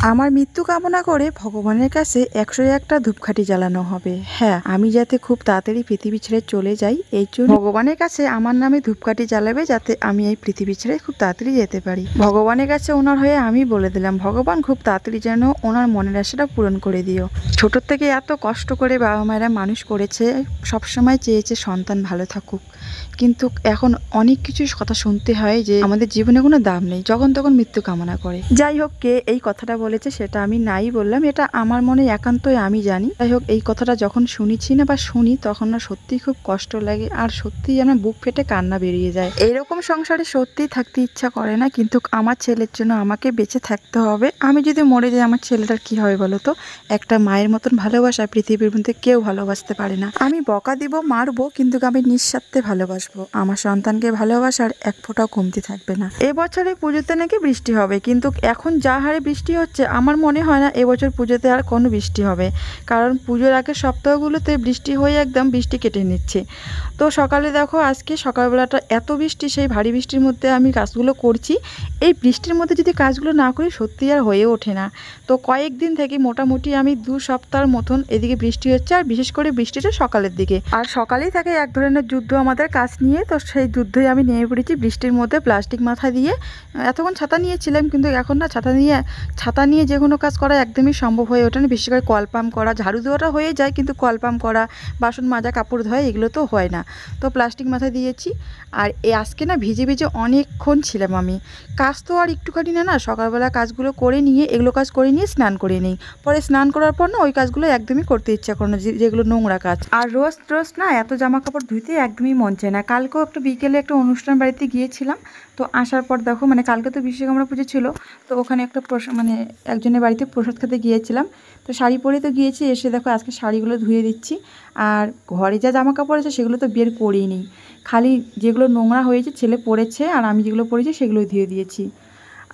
আমার মৃত্যু কামনা করে ভগবানের কাছে 101টা ধূপকাঠি জ্বালানো হবে। হ্যাঁ, আমি যাতে খুব তাড়াতাড়ি পৃথিবী ছেড়ে চলে যাই, এই জন্য ভগবানের কাছে আমার নামে ধূপকাঠি জ্বালাবে, যাতে আমি এই পৃথিবী ছেড়ে খুব তাড়াতাড়ি যেতে পারি। ভগবানের কাছে ওনার হয়ে আমি বলে দিলাম, ভগবান খুব তাড়াতাড়ি যেন ওনার মনের আশাটা পূরণ করে দিও। ছোটোর থেকে এত কষ্ট করে বাবা মায়েরা মানুষ করেছে, সবসময় চেয়েছে সন্তান ভালো থাকুক, কিন্তু এখন অনেক কিছু কথা শুনতে হয় যে আমাদের জীবনে কোনো দাম নেই, যখন তখন মৃত্যু কামনা করে। যাই হোক, কে এই কথাটা বলেছে সেটা আমি নাই বললাম, এটা আমার মনে একান্তই আমি জানি। যাই হোক, এই কথাটা যখন শুনেছি না বা শুনি, তখন না সত্যিই খুব কষ্ট লাগে, আর সত্যিই আমার বুক ফেটে কান্না বেরিয়ে যায়। এইরকম সংসারে সত্যিই থাকতে ইচ্ছা করে না, কিন্তু আমার ছেলের জন্য আমাকে বেঁচে থাকতে হবে। আমি যদি মরে যাই, আমার ছেলেটার কি হবে বলো তো? একটা মায়ের মতন ভালোবাসা পৃথিবীর মধ্যে কেউ ভালোবাসতে পারে না। আমি বকা দিব, মারবো, কিন্তু আমি নিঃস্বার্থে ভালোবাসবো। আমার সন্তানকে ভালোবাসার এক ফোঁটাও কমতি থাকবে না। এবছরে পুজোতে নাকি বৃষ্টি হবে, কিন্তু এখন যা হারে বৃষ্টি হচ্ছে, আমার মনে হয় না এবছর পুজোতে আর কোনো বৃষ্টি হবে, কারণ পুজোর আগের সপ্তাহগুলোতে বৃষ্টি হয়ে একদম বৃষ্টি কেটে নিচ্ছে। তো সকালে দেখো, আজকে সকালবেলাটা এত বৃষ্টি, সেই ভারী বৃষ্টির মধ্যে আমি কাজগুলো করছি। এই বৃষ্টির মধ্যে যদি কাজগুলো না করি, সত্যি আর হয়ে ওঠে না। তো কয়েকদিন থেকে মোটামুটি আমি 2 সপ্তাহের মতন এদিকে বৃষ্টি হচ্ছে, আর বিশেষ করে বৃষ্টিটা সকালের দিকে। আর সকালেই থাকে এক ধরনের যুদ্ধ আমাদের কাজ নিয়ে, তো সেই যুদ্ধে আমি নেমে পড়েছি বৃষ্টির মধ্যে প্লাস্টিক মাথা দিয়ে। এতক্ষণ ছাতা নিয়েছিলাম, কিন্তু এখন না ছাতা নিয়ে যে কোনো কাজ করা একদমই সম্ভব হয়ে ওঠে না। বিশেষ করে কল পাম্প করা, ঝাড়ু দেওয়াটা হয়ে যায়, কিন্তু কল পাম্প করা, বাসন মাজা, কাপড় ধোয়া, এগুলো তো হয় না। তো প্লাস্টিক মাথা দিয়েছি। আর আজকে না ভিজে ভিজে অনেকক্ষণ ছিলাম আমি। কাজ তো আর একটুখানি না, সকালবেলা কাজগুলো করে নিয়ে, এগুলো কাজ করে নিয়ে স্নান করে নিই। পরে স্নান করার পর না ওই কাজগুলো একদমই করতে ইচ্ছা করে না, যেগুলো নোংরা কাজ। আর রোজ না এত জামা কাপড় ধুইতে একদমই মন চায় না। কালকেও একটু বিকেলে একটা অনুষ্ঠান বাড়িতে গিয়েছিলাম, তো আসার পর দেখো, মানে কালকে তো বিশ্বকর্মা পুজো ছিল, তো ওখানে একটা মানে একজনের বাড়িতে প্রসাদ খেতে গিয়েছিলাম। তো শাড়ি পরে তো গিয়েছি, এসে দেখো আজকে শাড়িগুলো ধুয়ে দিচ্ছি। আর ঘরে যা জামা কাপড় আছে সেগুলো তো বের করেই নিই, খালি যেগুলো নোংরা হয়েছে ছেলে পরেছে আর আমি যেগুলো পরেছি সেগুলোই ধুয়ে দিয়েছি।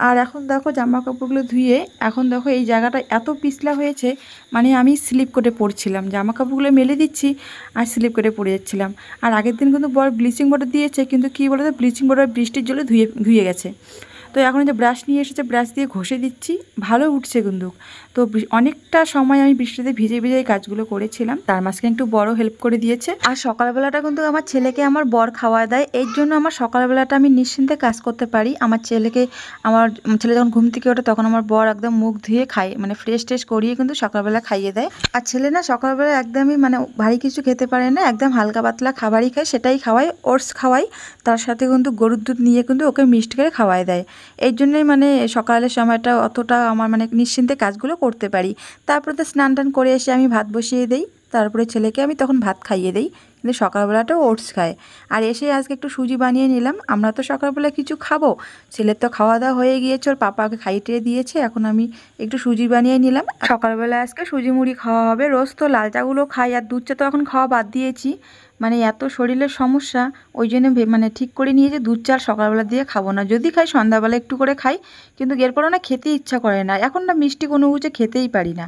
আর এখন দেখো জামা কাপড়গুলো ধুয়ে, এখন দেখো এই জায়গাটা এত পিছলা হয়েছে, মানে আমি স্লিপ করে পড়ছিলাম, জামা কাপড়গুলো মেলে দিচ্ছি আর স্লিপ করে পড়ে যাচ্ছিলাম। আর আগের দিন কিন্তু বড় ব্লিচিং পাউডার দিয়েছে, কিন্তু কী বলতো, ব্লিচিং পাউডার বৃষ্টির জলে ধুয়ে গেছে। তো এখন যে ব্রাশ নিয়ে এসেছে, ব্রাশ দিয়ে ঘষে দিচ্ছি, ভালো উঠছে কিন্তু। তো অনেকটা সময় আমি বৃষ্টিতে ভিজে ভিজে এই কাজগুলো করেছিলাম, তার মাঝখানে একটু বড় হেল্প করে দিয়েছে। আর সকালবেলাটা কিন্তু আমার ছেলেকে আমার বর খাওয়া দেয়, এর জন্য আমার সকালবেলাটা আমি নিশ্চিন্তে কাজ করতে পারি। আমার ছেলে যখন ঘুম থেকে ওঠে, তখন আমার বর একদম মুখ ধুয়ে খায়, মানে ফ্রেশ করিয়ে কিন্তু সকালবেলা খাইয়ে দেয়। আর ছেলে না সকালবেলা একদমই মানে ভারী কিছু খেতে পারে না, একদম হালকা পাতলা খাবারই খায়, সেটাই খাওয়াই, ওটস খাওয়াই, তার সাথে কিন্তু গরুর দুধ নিয়ে কিন্তু ওকে মিষ্টি করে খাওয়াই দেয়। এই জন্যই মানে সকালের সময়টা অতটা আমার মানে নিশ্চিন্তে কাজগুলো করতে পারি। তারপরে তো স্নান টান করে এসে আমি ভাত বসিয়ে দিই, তারপরে ছেলেকে আমি তখন ভাত খাইয়ে দিই, কিন্তু সকালবেলাটাও ওটস খায়। আর এসে আজকে একটু সুজি বানিয়ে নিলাম, আমরা তো সকালবেলা কিছু খাবো, ছেলের তো খাওয়া দাওয়া হয়ে গিয়েছে, ওর পাপাকে খাইয়ে দিয়েছে, এখন আমি একটু সুজি বানিয়ে নিলাম। সকালবেলা আজকে সুজি মুড়ি খাওয়া হবে। রোজ তো লাল চাগুলো খাই, আর দুধ চা তো এখন খাওয়া বাদ দিয়েছি, মানে এত শরীরের সমস্যা, ওই জন্য মানে ঠিক করে নিয়েছে দুধ চা সকালবেলা দিয়ে খাবো না, যদি খাই সন্ধ্যাবেলা একটু করে খাই, কিন্তু এরপরও না খেতে ইচ্ছা করে না, এখন না মিষ্টি কোনো কিছু খেতেই পারি না।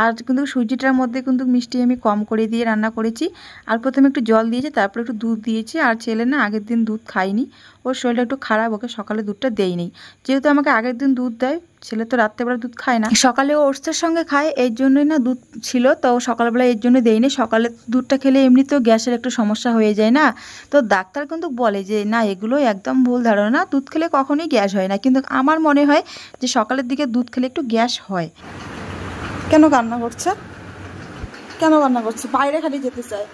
আর কিন্তু সুজিটার মধ্যে কিন্তু মিষ্টি আমি কম করে দিয়ে রান্না করেছি। আর প্রথমে একটু জল দিয়েছি, তারপর একটু দুধ দিয়েছি। আর ছেলে না আগের দিন দুধ খায়নি, ওর শরীরটা একটু খারাপ, ওকে সকালে দুধটা দেয়নি, যেহেতু আমাকে আগের দিন দুধ দেয়, ছেলে তো রাত্রেবেলা দুধ খায় না, সকালে ও ওটসের সঙ্গে খায়, এর জন্যই না দুধ ছিল, তো সকালবেলা এর জন্য দেয়নি। সকালে দুধটা খেলে এমনিতেও গ্যাসের একটু সমস্যা হয়ে যায় না, তো ডাক্তার কিন্তু বলে যে না, এগুলো একদম ভুল ধারণা, দুধ খেলে কখনোই গ্যাস হয় না, কিন্তু আমার মনে হয় যে সকালের দিকে দুধ খেলে একটু গ্যাস হয়। কেন কান্না করছে? বাইরে খালি যেতে চায়,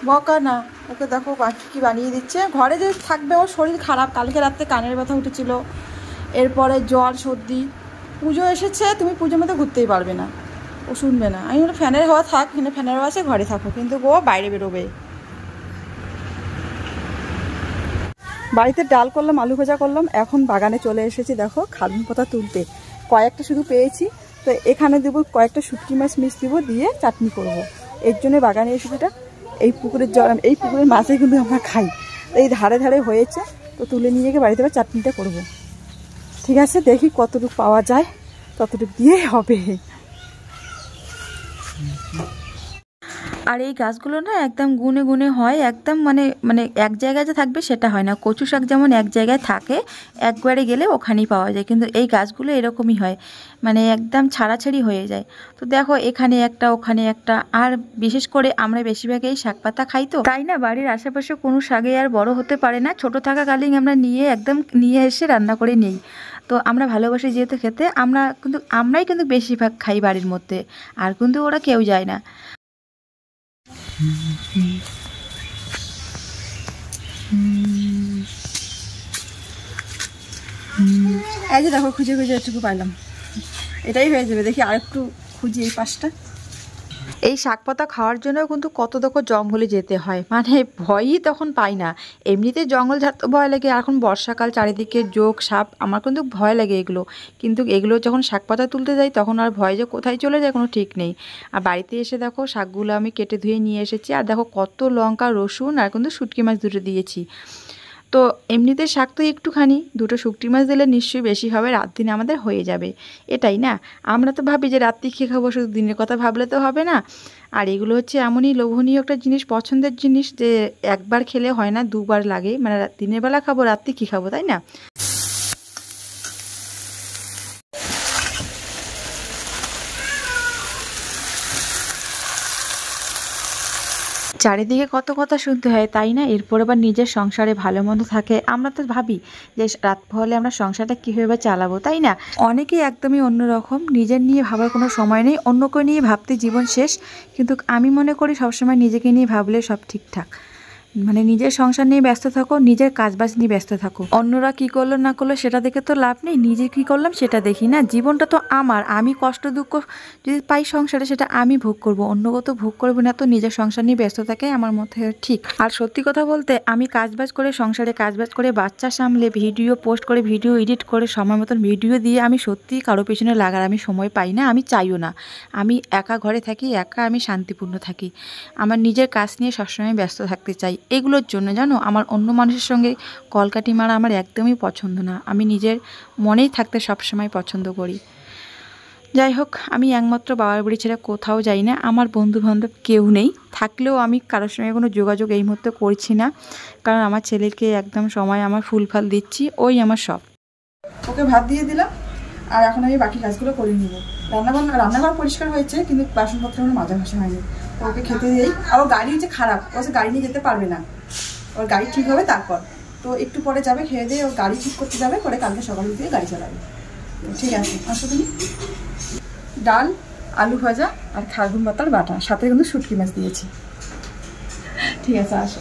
বকা না, ওকে দেখো কি বানিয়ে দিচ্ছে। ঘরে যে থাকবে, ওর শরীর খারাপ, কালকে রাত্রে কানের ব্যথা উঠেছিল, এরপরে জ্বর সর্দি, পুজো এসেছে, তুমি পুজোর মধ্যে ঘুরতেই পারবে না, ও শুনবে না। আমি বলি ফ্যানের হাওয়া থাক, এখানে ফ্যানের হাওয়া আছে, ঘরে থাকো, কিন্তু ও বাইরে বেরোবে। বাড়িতে ডাল করলাম, আলু ভাজা করলাম, এখন বাগানে চলে এসেছি দেখো খালুন পাতা তুলতে, কয়েকটা শুধু পেয়েছি, তো এখানে দেবো কয়েকটা শুটকি মাছ দেবো, দিয়ে চাটনি করব। এর জন্য বাগানে এসেছি। এটা এই পুকুরের মাছে কিন্তু আমরা খাই, এই ধারে ধারে হয়েছে, তো তুলে নিয়ে গিয়ে বাড়িতে চাটনিটা করব। ঠিক আছে, দেখি কতটুকু পাওয়া যায়, ততটুকু দিয়েই হবে। আর এই গাছগুলো না একদম গুনে গুনে হয়, একদম মানে মানে এক জায়গায় যে থাকবে সেটা হয় না। কচু শাক যেমন এক জায়গায় থাকে, একবারে গেলে ওখানেই পাওয়া যায়, কিন্তু এই গাছগুলো এরকমই হয়, মানে একদম ছাড়াছাড়ি হয়ে যায়। তো দেখো এখানে একটা ওখানে একটা, আর বিশেষ করে আমরা বেশিরভাগ এই শাক পাতা খাই, তো তাই না বাড়ির আশেপাশে কোনো শাকে আর বড় হতে পারে না। ছোট থাকাকালীন আমরা নিয়ে এসে রান্না করে নিই। তো আমরা ভালোবাসি যেহেতু খেতে, আমরাই কিন্তু বেশিরভাগ খাই বাড়ির মধ্যে, আর কিন্তু ওরা কেউ যায় না। এই যে দেখো খুঁজে খুঁজে এটুকু পাইলাম, এটাই হয়ে যাবে। দেখি আর একটু খুঁজি এই পাশটা। এই শাক পাতা খাওয়ার জন্যও কিন্তু কত দেখো জঙ্গলে যেতে হয়, মানে ভয়ই তখন পাই না। এমনিতে জঙ্গল ঝাড়তে ভয় লাগে, এখন বর্ষাকাল চারিদিকে জোক সাপ, আমার কিন্তু ভয় লাগে এগুলো। কিন্তু এগুলো যখন শাক পাতা তুলতে যাই তখন আর ভয় যে কোথায় চলে যায় কোনো ঠিক নেই। আর বাড়িতে এসে দেখো শাকগুলো আমি কেটে ধুয়ে নিয়ে এসেছি, আর দেখো কত লঙ্কা রসুন আর কিন্তু শুটকি মাছ দুটো দিয়েছি। তো এমনিতে শাক তো একটুখানি, দুটো শুকটি মাছ দিলে নিশ্চয়ই বেশি হবে, রাত দিনে আমাদের হয়ে যাবে। এটাই না, আমরা তো ভাবি যে রাত্রি খেয়ে খাবো, শুধু দিনের কথা ভাবলে তো হবে না। আর এগুলো হচ্ছে এমনই লোভনীয় একটা জিনিস, পছন্দের জিনিস, যে একবার খেলে হয় না, দুবার লাগে, মানে দিনের বেলা খাবো রাত্রি কী খাবো, তাই না? চারিদিকে কত কথা শুনতে হয়, তাই না? এরপর আবার নিজের সংসারে ভালো মন্দ থাকে, আমরা তো ভাবি যে রাত হলে আমরা সংসারটা কীভাবে চালাবো, তাই না? অনেকেই একদমই অন্যরকম, নিজের নিয়ে ভাবার কোনো সময় নেই, অন্যকে নিয়ে ভাবতে জীবন শেষ। কিন্তু আমি মনে করি সবসময় নিজেকে নিয়ে ভাবলে সব ঠিকঠাক। মানে নিজের সংসার নিয়ে ব্যস্ত থাকো, নিজের কাজবাজ নিয়ে ব্যস্ত থাকো, অন্যরা কি করলো না করলো সেটা দেখে তো লাভ নেই, নিজে কি করলাম সেটা দেখি না। জীবনটা তো আমার, আমি কষ্ট দুঃখ যদি পাই সংসারে সেটা আমি ভোগ করব, অন্য তো ভোগ করবো না। তো নিজের সংসার নিয়ে ব্যস্ত থাকে আমার মধ্যে ঠিক। আর সত্যি কথা বলতে, আমি কাজবাজ করে সংসারে কাজবাজ করে বাচ্চা সামলে ভিডিও পোস্ট করে ভিডিও এডিট করে সময় মতন ভিডিও দিয়ে আমি সত্যিই কারো পেছনে লাগার আমি সময় পাই না, আমি চাইও না। আমি একা ঘরে থাকি, একা আমি শান্তিপূর্ণ থাকি, আমার নিজের কাজ নিয়ে সবসময় ব্যস্ত থাকতে চাই। এগুলোর জন্য জানো, আমার অন্য মানুষের সঙ্গে কলকাঠি মারা আমার একদমই পছন্দ না, আমি নিজের মনেই থাকতে সবসময় পছন্দ করি। যাই হোক, আমি একমাত্র বাবার বাড়ি ছেড়ে কোথাও যাই না, আমার বন্ধু বান্ধব কেউ নেই, থাকলেও আমি কারোর সঙ্গে কোনো যোগাযোগ এই মুহূর্তে করছি না, কারণ আমার ছেলেকে একদম সময় আমার ফুলফাল দিচ্ছি, ওই আমার সব। ওকে ভাত দিয়ে দিলাম, আর এখন আমি বাকি কাজগুলো করে নিব। রান্নাঘর পরিষ্কার হয়েছে, কিন্তু বাসনপত্র আমার মাজা ঘষা হয়নি। তো ওকে খেতে দিই। আর ওর গাড়ি হচ্ছে খারাপ, ও গাড়ি নিয়ে যেতে পারবে না, ওর গাড়ি ঠিক হবে তারপর। তো একটু পরে যাবে, খেয়ে দিয়ে ওর গাড়ি ঠিক করতে যাবে, করে কালকে সকাল দিয়ে গাড়ি চালাবে। ঠিক আছে, আসো তুমি। ডাল, আলু ভাজা আর খারগুন পাতার বাটা, সাথে কিন্তু শুটকি মাছ দিয়েছি। ঠিক আছে, আসো।